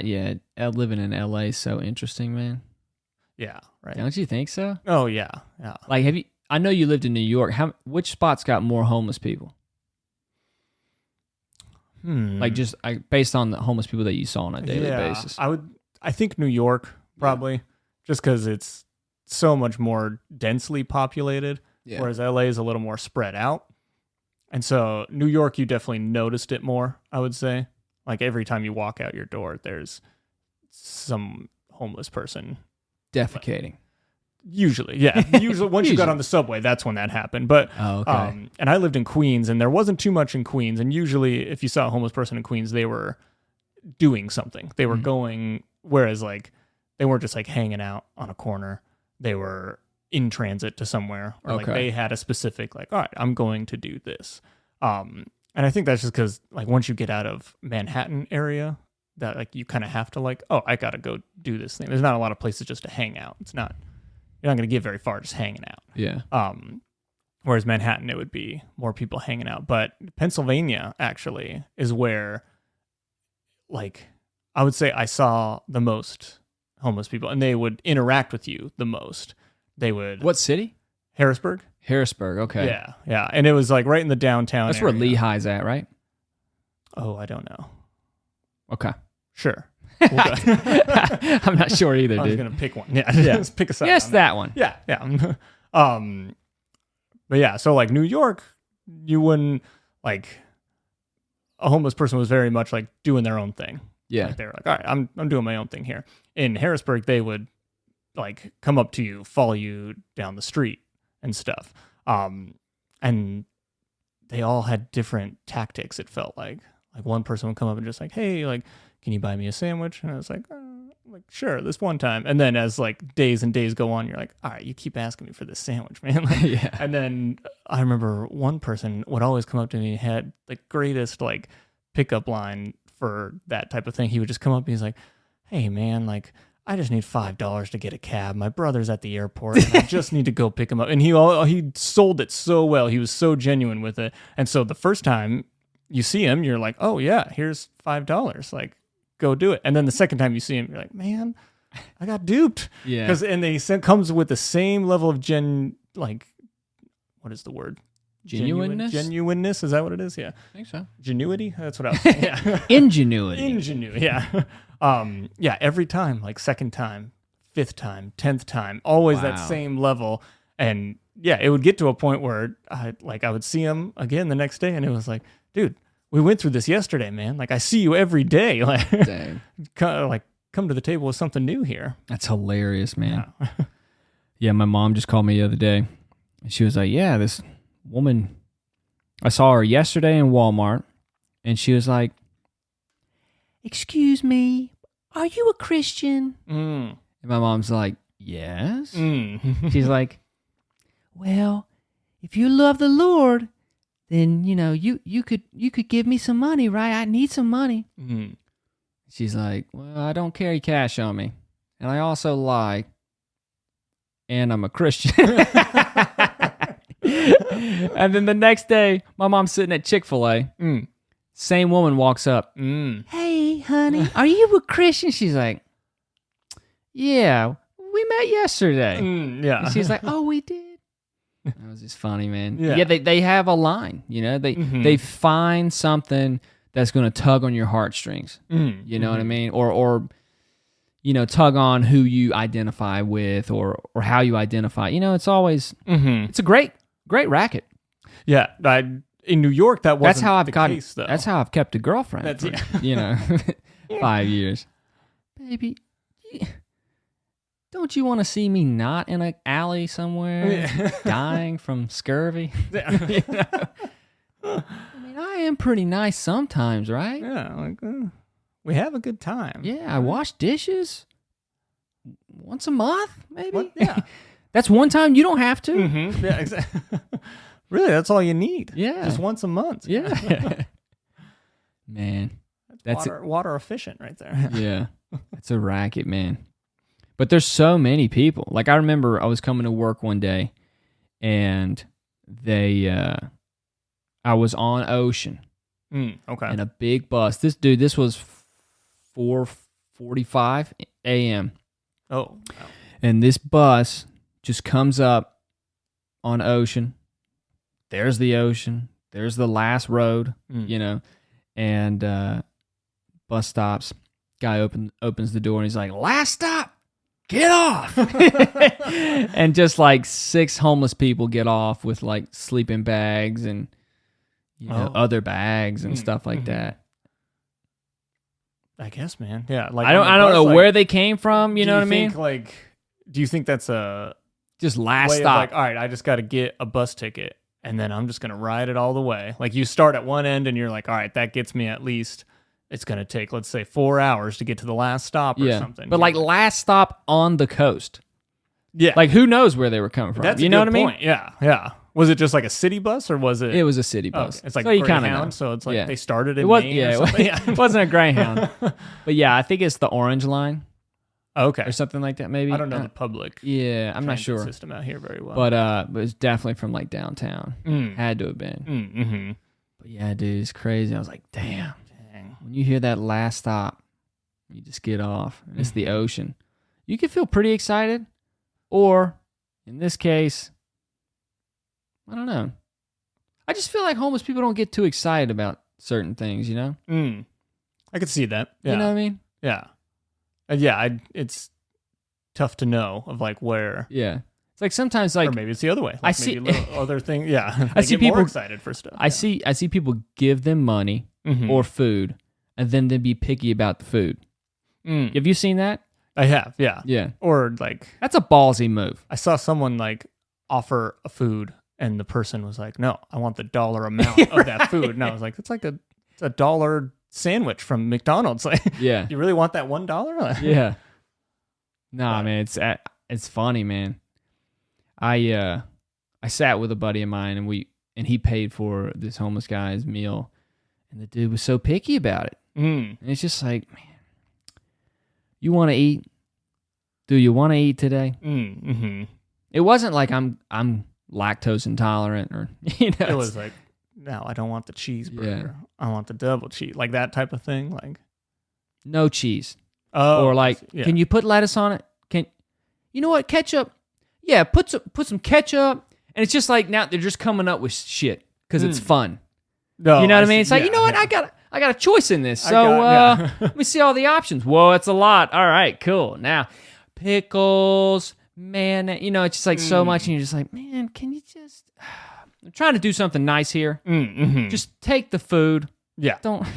Yeah, living in LA is so interesting, man. Yeah, right. Don't you think so? Oh yeah. Like, have you? I know you lived in New York. Which spots got more homeless people? Like, just based on the homeless people that you saw on a daily basis. I think New York probably, just because it's so much more densely populated, whereas LA is a little more spread out. And so New York, you definitely noticed it more, I would say. Like every time you walk out your door, there's some homeless person Defecating. Usually, yeah. Usually, once you got on the subway, that's when that happened. But and I lived in Queens, and there wasn't too much in Queens. And usually, if you saw a homeless person in Queens, they were doing something. They were going, whereas like they weren't just like hanging out on a corner. They were in transit to somewhere, or like they had a specific like, all right, I'm going to do this. And I think that's just because like once you get out of Manhattan area, that like you kind of have to like, oh, I got to go do this thing. There's not a lot of places just to hang out. You're not going to get very far just hanging out. Yeah. Whereas Manhattan, it would be more people hanging out. But Pennsylvania actually is where, like, I would say I saw the most homeless people, and they would interact with you the most. They would. What city? Harrisburg. Harrisburg. Okay. Yeah, and it was like right in the downtown. That's area. where Lehigh's at, right? Oh, I don't know. Okay. Sure. I'm not sure either, dude. I was gonna pick one. Yeah, just pick a side. Yes, that one. Yeah. But yeah, so like New York, you wouldn't like a homeless person was very much like doing their own thing. Yeah, like they were like, all right, I'm doing my own thing here. In Harrisburg, they would like come up to you, follow you down the street and stuff. And they all had different tactics. It felt like one person would come up and just like, hey, like, can you buy me a sandwich? And I was like sure, this one time. And then as like days and days go on, you're like, all right, you keep asking me for this sandwich, man. Yeah. And then I remember one person would always come up to me, had the greatest like pickup line for that type of thing. He would just come up and he's like, hey man, like I just need $5 to get a cab. My brother's at the airport and I just need to go pick him up. And he sold it so well. He was so genuine with it. And so the first time you see him, you're like, oh yeah, here's $5. Like, go do it. And then the second time you see him, you're like, man, I got duped. Yeah. Comes with the same level of what is the word? Genuineness? Genuineness, is that what it is? Yeah. I think so. Genuity? That's what I was saying. Yeah. Ingenuity, yeah. Yeah, every time, like second time, fifth time, 10th time, always that same level. And yeah, it would get to a point where I would see him again the next day and it was like, dude, we went through this yesterday, man. Like I see you every day. Like, dang. Come to the table with something new here. That's hilarious, man. Yeah, my mom just called me the other day. And she was like, yeah, this woman, I saw her yesterday in Walmart. And she was like, excuse me, are you a Christian? And my mom's like, yes. She's like, well, if you love the Lord, then, you know, you could give me some money, right? I need some money. She's like, well, I don't carry cash on me. And I also lie. And I'm a Christian. And then the next day, my mom's sitting at Chick-fil-A. Same woman walks up. Hey, honey, are you a Christian? She's like, yeah, we met yesterday. Yeah. And she's like, oh, we did. That was just funny, man. Yeah, they have a line, you know. They find something that's going to tug on your heartstrings. You know what I mean? Or you know, tug on who you identify with or how you identify. You know, it's always it's a great racket. Yeah, in New York that wasn't case, though. That's how I've kept a girlfriend for, you know, 5 years. Baby, don't you want to see me not in an alley somewhere dying from scurvy? You know? I mean, I am pretty nice sometimes, right? Yeah, like we have a good time. Yeah, I wash dishes once a month, maybe. Yeah, that's one time you don't have to. Yeah, exactly. Really, that's all you need. Yeah, just once a month. Yeah, man, that's water efficient right there. Yeah, it's a racket, man. But there's so many people. Like I remember I was coming to work one day and I was on Ocean. Okay. In a big bus. This was 4 4:45 a.m. Oh, wow. And this bus just comes up on Ocean. There's the ocean. There's the last road, and bus stops. Guy opens the door and he's like, "Last stop, get off!" And just like 6 homeless people get off with like sleeping bags and other bags and stuff like that. I guess, man. Yeah, like I don't know where they came from. You know what I mean? Like, do you think that's a just last way stop? Of like, all right, I just got to get a bus ticket, and then I'm just gonna ride it all the way. Like, you start at one end, and you're like, all right, that gets me at least. It's gonna take, let's say, 4 hours to get to the last stop or something. But like last stop on the coast. Yeah, like who knows where they were coming from? That's you a know good what I mean? point. Yeah. Was it just like a city bus or was it? It was a city bus. Okay. It's like so you kind of Greyhound, know. so it's like they started in Maine. Or something. It wasn't a Greyhound, but yeah, I think it's the Orange Line. Okay, or something like that. Maybe I don't know the public. Yeah, I'm not sure system out here very well, but it was definitely from like downtown. Had to have been. Mm-hmm. But yeah, dude, it's crazy. I was like, damn. When you hear that last stop, you just get off. And it's the ocean. You can feel pretty excited, or in this case, I don't know. I just feel like homeless people don't get too excited about certain things, you know? I could see that. Yeah. You know what I mean? Yeah. It's tough to know of like where. Yeah. It's like sometimes like. Or maybe it's the other way. Like I see other thing. Yeah. I see people more excited for stuff. I see people give them money or food and then they be picky about the food. Have you seen that? I have. Yeah. Yeah. Or like. That's a ballsy move. I saw someone like offer a food and the person was like, "No, I want the dollar amount of that food." And I was like, "It's like it's a $1 sandwich from McDonald's." Like, yeah, you really want that $1? Yeah. Nah, man, it's funny, man. I sat with a buddy of mine and he paid for this homeless guy's meal, and the dude was so picky about it. And it's just like, man, you want to eat? Do you want to eat today? It wasn't like I'm lactose intolerant or it was like, no, I don't want the cheeseburger. Yeah. I want the double cheese, like that type of thing. Like no cheese. Or like, can you put lettuce on it? You know what? Ketchup. Yeah, put some ketchup. And it's just like now they're just coming up with shit because it's fun. No, you know what I mean? It's like, you know what? I got a choice in this. So let me see all the options. Whoa, it's a lot. All right, cool. Now pickles. Man, it's just like so much, and you're just like, man, can you just? I'm trying to do something nice here. Just take the food. Yeah. Don't.